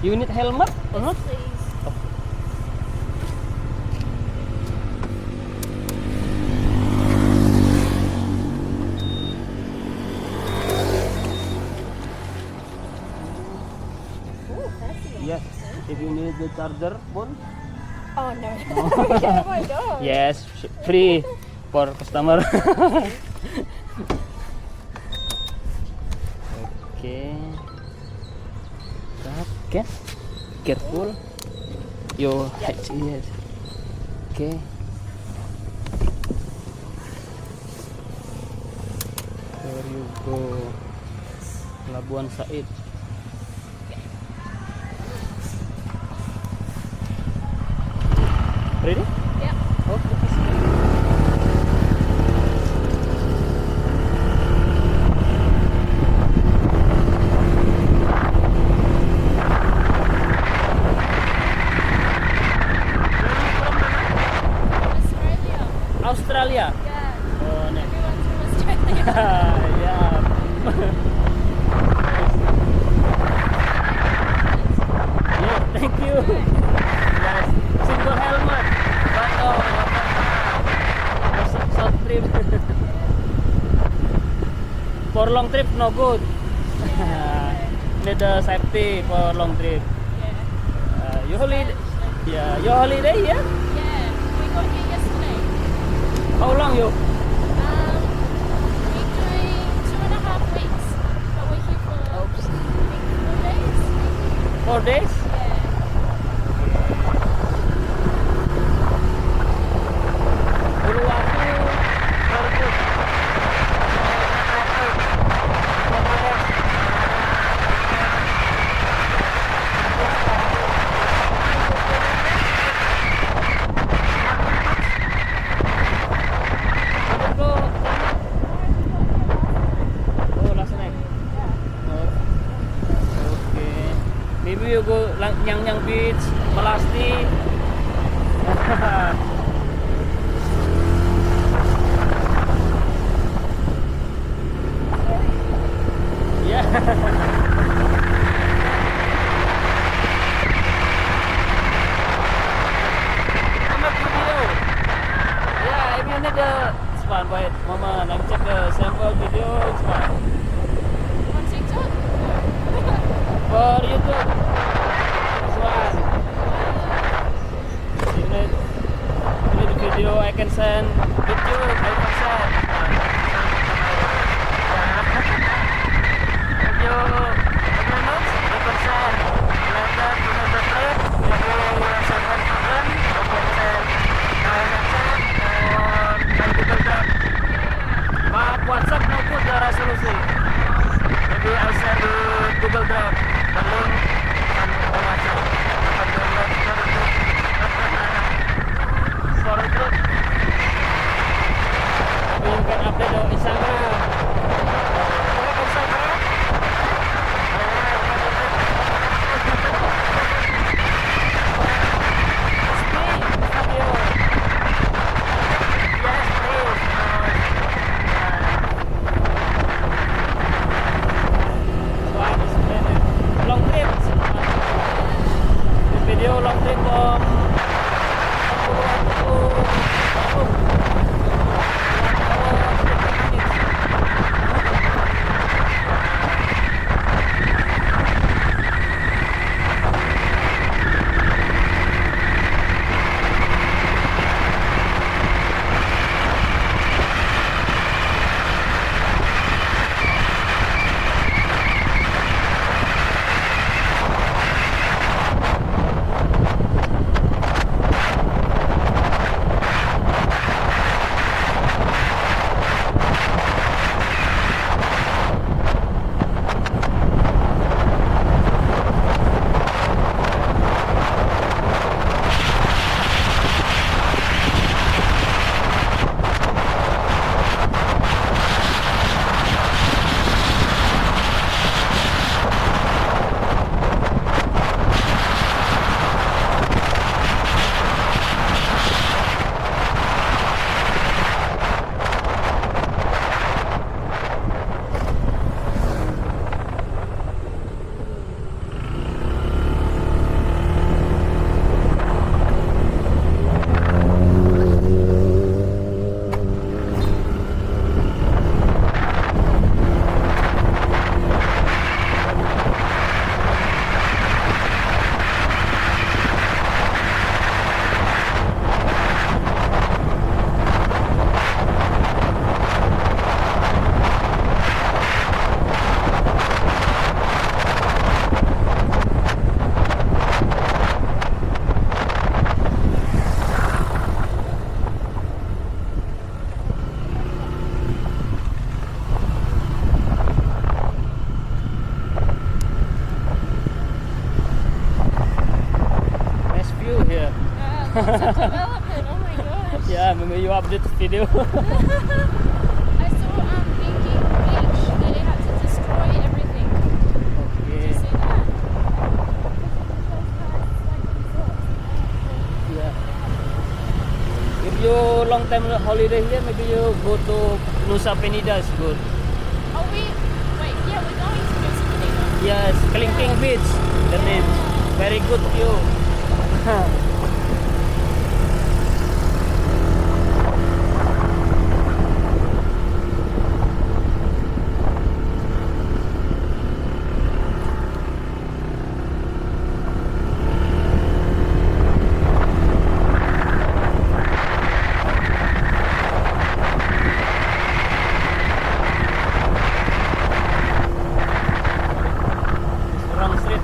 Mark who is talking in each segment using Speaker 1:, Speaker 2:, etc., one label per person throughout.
Speaker 1: You need helmet or not?
Speaker 2: Please. Ooh, fancy.
Speaker 1: Yes. If you need the charger phone.
Speaker 2: Oh no. Yeah, I don't.
Speaker 1: Yes, free for customer. Okay. Okay. Careful. Yo, yes. Okay. There you go. Labuan Said. Ready?
Speaker 2: Yeah.
Speaker 1: Okay.
Speaker 2: Australia.
Speaker 1: Australia.
Speaker 2: Yeah.
Speaker 1: Oh, next.
Speaker 2: Everyone's from Australia.
Speaker 1: Yeah. Yeah, thank you. Yes, single helmet. But no, short trip. For long trip, no good. Need a safety for long trip.
Speaker 2: Yeah.
Speaker 1: Your holiday, yeah, your holiday, yeah.
Speaker 2: Yeah. We got here yesterday.
Speaker 1: How long you?
Speaker 2: We're doing 2.5 weeks. But we're here for I think 4 days.
Speaker 1: 4 days.
Speaker 2: Yeah.
Speaker 1: Dulu waktu baru Oh, last night. Okay. Maybe you go Nyang Beach, Melasti. Yeah. I'm a video. Yeah, if you need it's fine. Wait, Mama, let me check the sample video. It's fine.
Speaker 2: On TikTok?
Speaker 1: For YouTube. This one. You need video I can send with you. I can send. If you notes, I can send. Later, you know the trip. Maybe you have some problem. I can send my WhatsApp or my Google Drive. But WhatsApp no good the resolution. Maybe I send the Google Drive the link on the WhatsApp. I can download for a group. Maybe you can update on Instagram. You have Instagram? It's me, Fabio. Yes, please. Long trip. The video long trip from Pasuruan to Bandung. 1 hour 50 minutes.
Speaker 3: view here.
Speaker 2: Yeah, lots of development. Oh my gosh.
Speaker 3: Yeah, maybe you update the video.
Speaker 2: I saw Binking Beach that they had to destroy everything. Did
Speaker 3: Okay.
Speaker 2: you see that? Because like resorts.
Speaker 3: Yeah. If you long time holiday here, maybe you go to Nusa Penida is good.
Speaker 2: Oh, wait, yeah, we're going to Nusa Penida.
Speaker 3: Yes, Kelingking Beach. The name. Very good view. Wrong street.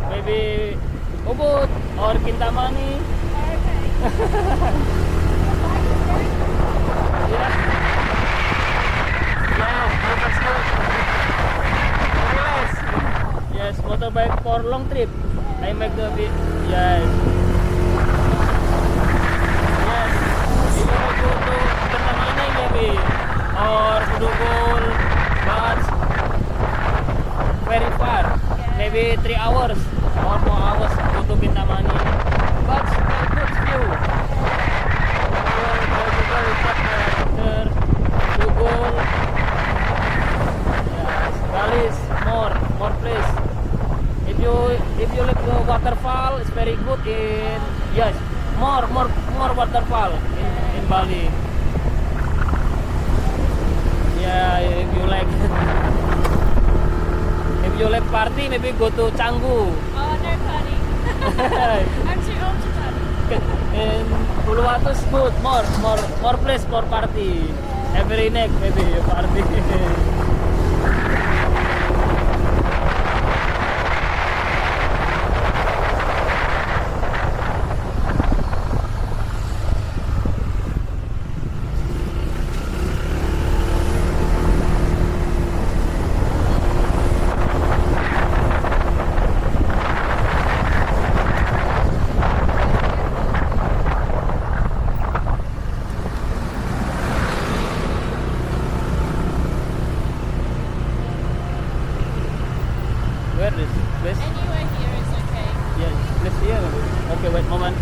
Speaker 3: Maybe Ubud or Kintamani. Yeah. Yes, motorbike for long trip. I make the yes. Yes. If you go to Kintamani maybe or Budugul, but very far. Maybe 3 hours or 4 hours go to Kintamani. But still good view. Budugul. Yes, Bali is more place. If you like the waterfall, it's very good in yes, more waterfall in Bali. Yeah, if you like if you like party, maybe go to Canggu.
Speaker 2: Oh, no party. I'm too old to party.
Speaker 3: In Uluwatu is good. More place for party. Every night maybe you party. Where is place?
Speaker 2: Anywhere here is okay.
Speaker 3: Yes, place here. Okay, wait moment.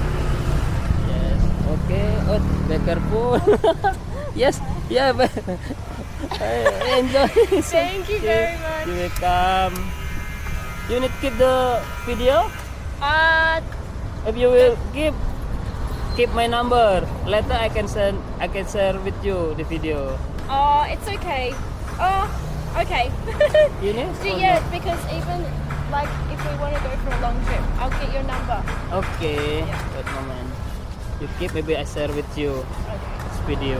Speaker 3: Yes, okay. Oh, be careful. Yes, yeah. Enjoy.
Speaker 2: Thank you very much.
Speaker 3: You welcome. You need keep the video. If you will keep my number. Later I can share with you the video.
Speaker 2: Oh, it's okay. Oh, okay.
Speaker 3: You need? or
Speaker 2: Yeah,
Speaker 3: not?
Speaker 2: because even like if we want to go for a long trip, I'll get your number.
Speaker 3: Okay.
Speaker 2: Yeah.
Speaker 3: Wait moment. You keep, maybe I share with you
Speaker 2: Okay.
Speaker 3: this video.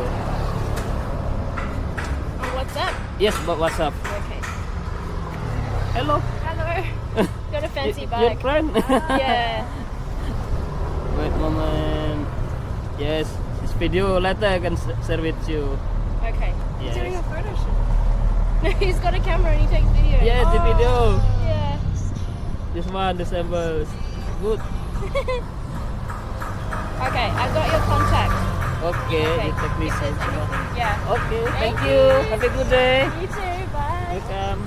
Speaker 2: On WhatsApp.
Speaker 3: Yes, but WhatsApp.
Speaker 2: Okay.
Speaker 3: Hello.
Speaker 2: Hello. Got a fancy
Speaker 3: Your
Speaker 2: bag.
Speaker 3: friend?
Speaker 2: Yeah.
Speaker 3: Wait moment. Yes, this video later I can share with you.
Speaker 2: Okay.
Speaker 3: Yes.
Speaker 2: He's doing a photo shoot. No, he's got a camera and he takes video.
Speaker 3: Yes, the video.
Speaker 2: Yeah.
Speaker 3: This one, December. Good.
Speaker 2: Okay, I've got your contact.
Speaker 3: Okay,
Speaker 2: Okay.
Speaker 3: you take me.
Speaker 2: If there's anything, yeah.
Speaker 3: Okay, thank
Speaker 2: Thank
Speaker 3: you.
Speaker 2: you.
Speaker 3: Have a good day.
Speaker 2: You too. Bye.
Speaker 3: Welcome.